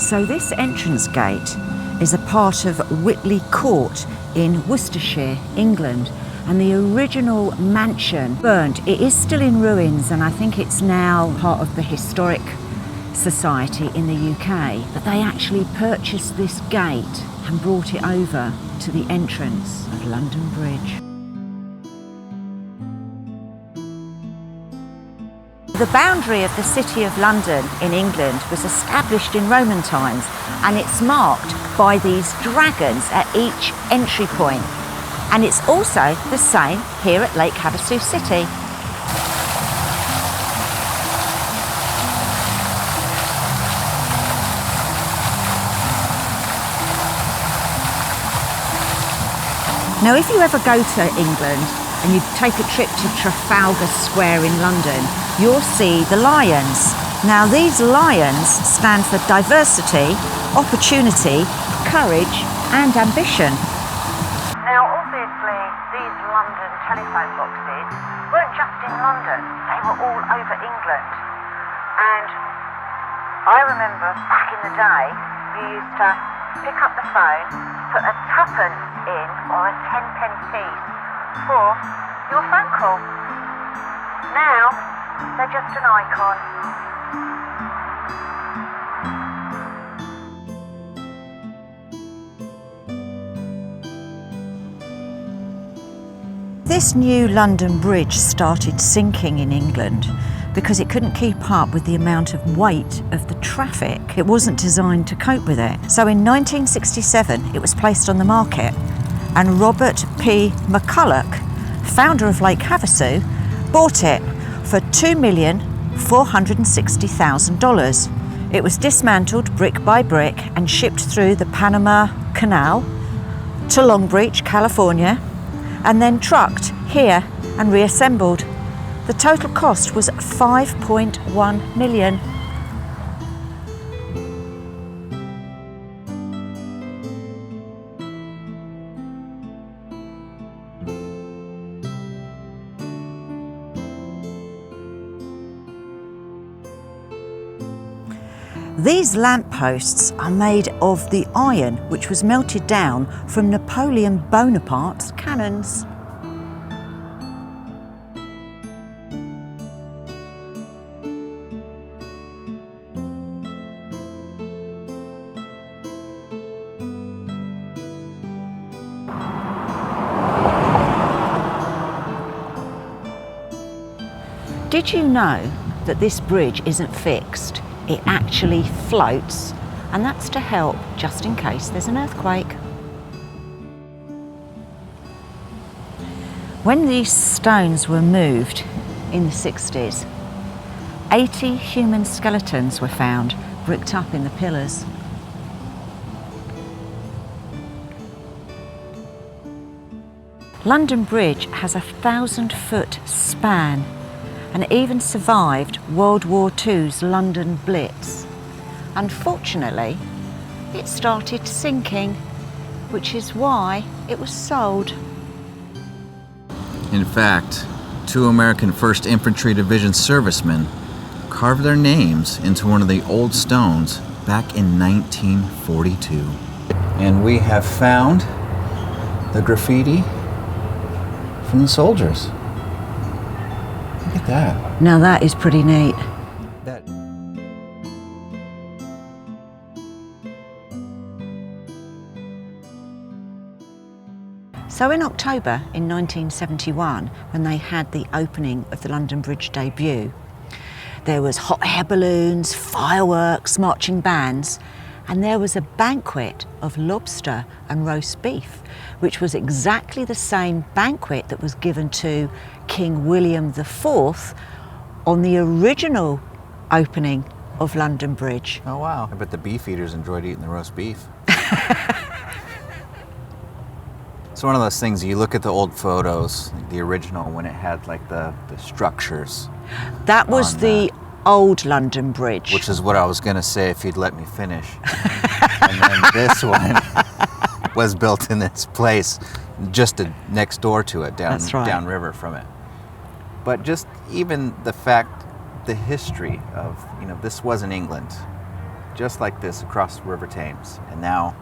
So this entrance gate is a part of Whitley Court in Worcestershire, England, and the original mansion burnt. It is still in ruins, and I think it's now part of the Historic Society in the UK, but they actually purchased this gate and brought it over to the entrance of London Bridge. The boundary of the City of London in England was established in Roman times, and it's marked by these dragons at each entry point. And it's also the same here at Lake Havasu City. Now, if you ever go to England and you take a trip to Trafalgar Square in London, you'll see the lions. Now, these lions stand for diversity, opportunity, courage and ambition. Now, obviously, these London telephone boxes weren't just in London, they were all over England. And I remember back in the day, you used to pick up the phone, put a tuppence in or a 10-penny piece for your phone call. Now, they're just an icon. This new London Bridge started sinking in England because it couldn't keep up with the amount of weight of the traffic. It wasn't designed to cope with it. So in 1967, it was placed on the market, and Robert P McCulloch, founder of Lake Havasu, bought it for $2,460,000. It was dismantled brick by brick and shipped through the Panama Canal to Long Beach, California, and then trucked here and reassembled. The total cost was $5.1 million. These lampposts are made of the iron which was melted down from Napoleon Bonaparte's cannons. Did you know that this bridge isn't fixed? It actually floats, and that's to help just in case there's an earthquake. When these stones were moved in the 60s, 80 human skeletons were found bricked up in the pillars. London Bridge has a 1,000-foot span and even survived World War II's London Blitz. Unfortunately, it started sinking, which is why it was sold. In fact, 2 American 1st Infantry Division servicemen carved their names into one of the old stones back in 1942. And we have found the graffiti from the soldiers. Look at that. Now that is pretty neat. So in October in 1971, when they had the opening of the London Bridge debut, there was hot air balloons, fireworks, marching bands, and there was a banquet of lobster and roast beef, which was exactly the same banquet that was given to King William IV on the original opening of London Bridge. Oh wow, I bet the beef eaters enjoyed eating the roast beef. It's one of those things, you look at the old photos, like the original, when it had like the structures. That was the old London Bridge. Which is what I was going to say if you'd let me finish. And then this one was built in this place just next door to it, downriver from it. But just even the fact, the history of, this was in England. just like this across the River Thames. And now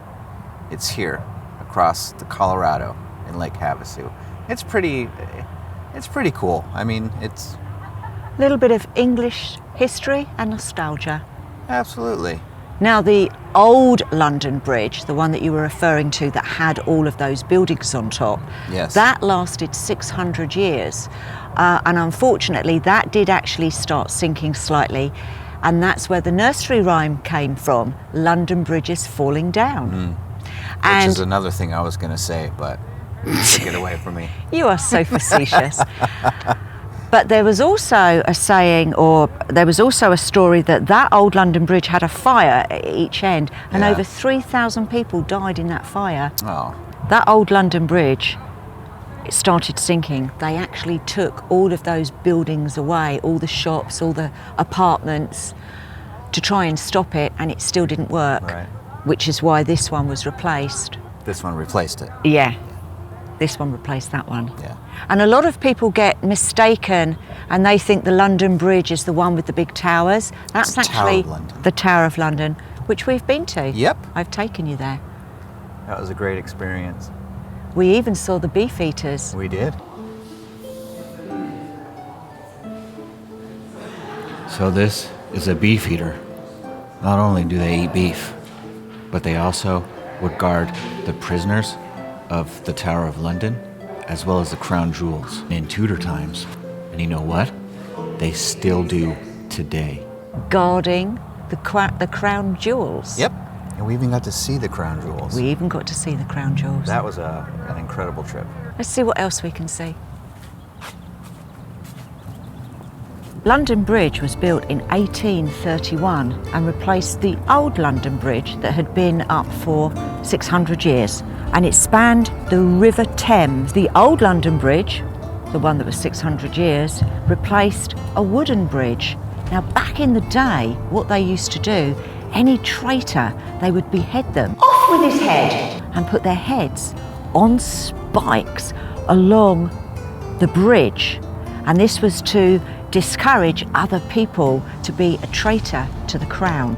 it's here across the Colorado in Lake Havasu. It's pretty cool. I mean, it's A little bit of English history and nostalgia. absolutely. Now, the old London Bridge, the one that you were referring to that had all of those buildings on top, Yes. that lasted 600 years. And unfortunately, that did actually start sinking slightly. And that's where the nursery rhyme came from, London Bridge is falling down. Which is another thing I was going to say, but get away from me. You are so facetious. But there was also a saying, or there was also a story that old London Bridge had a fire at each end, and Yeah. over 3,000 people died in that fire. Oh, That old London Bridge, it started sinking. They actually took all of those buildings away, all the shops, all the apartments, to try and stop it, and it still didn't work. Right. Which is why this one was replaced. this one replaced it. Yeah, this one replaced that one. Yeah. And a lot of people get mistaken and they think the London Bridge is the one with the big towers. That's It's the Tower actually of London. the Tower of London, which we've been to. Yep. I've taken you there. That was a great experience. We even saw the beefeaters. We did. So this is a beef eater. Not only do they eat beef, but they also would guard the prisoners of the Tower of London, as well as the crown jewels in Tudor times. And you know what? They still do today. Guarding the crown jewels. Yep. And we even got to see the crown jewels. We even got to see the crown jewels. That was an incredible trip. Let's see what else we can see. London Bridge was built in 1831 and replaced the old London Bridge that had been up for 600 years. And it spanned the River Thames. The old London Bridge, the one that was 600 years, replaced a wooden bridge. Now, back in the day, what they used to do, any traitor, they would behead them, off with his head, and put their heads on spikes along the bridge. And this was to discourage other people to be a traitor to the crown.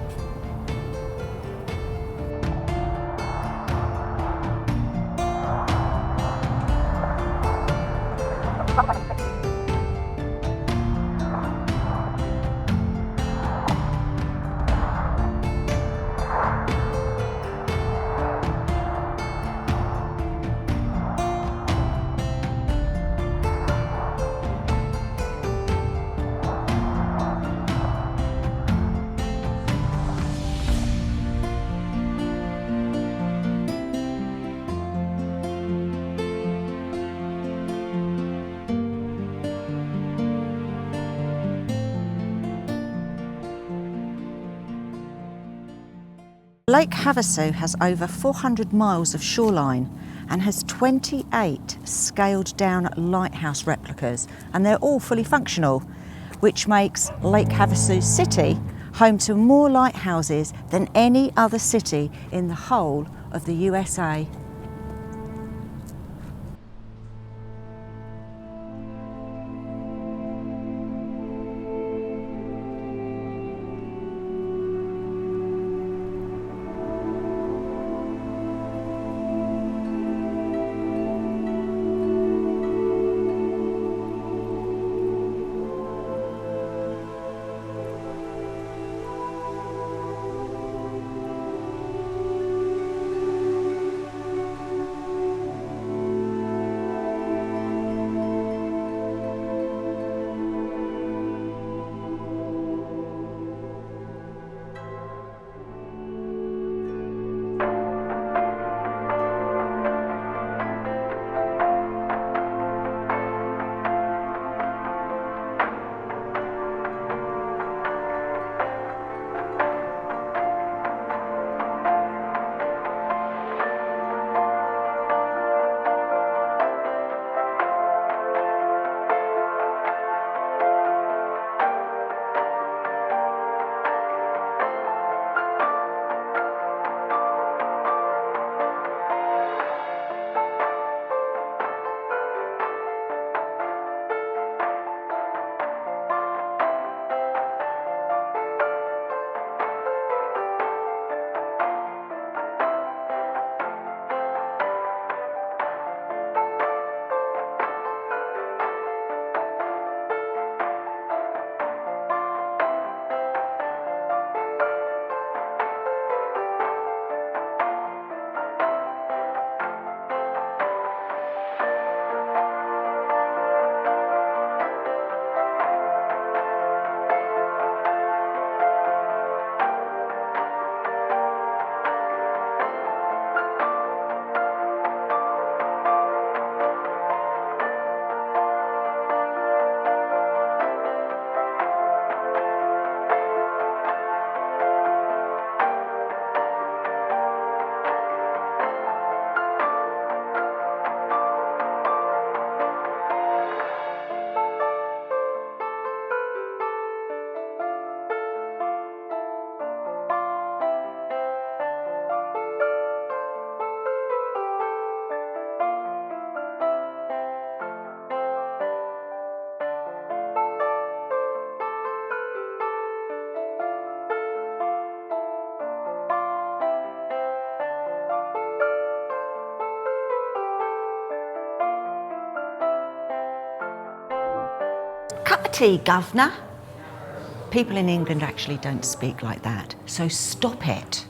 Lake Havasu has over 400 miles of shoreline and has 28 scaled down lighthouse replicas, and they're all fully functional, which makes Lake Havasu City home to more lighthouses than any other city in the whole of the USA. Cup of tea, governor. People in England actually don't speak like that, so stop it.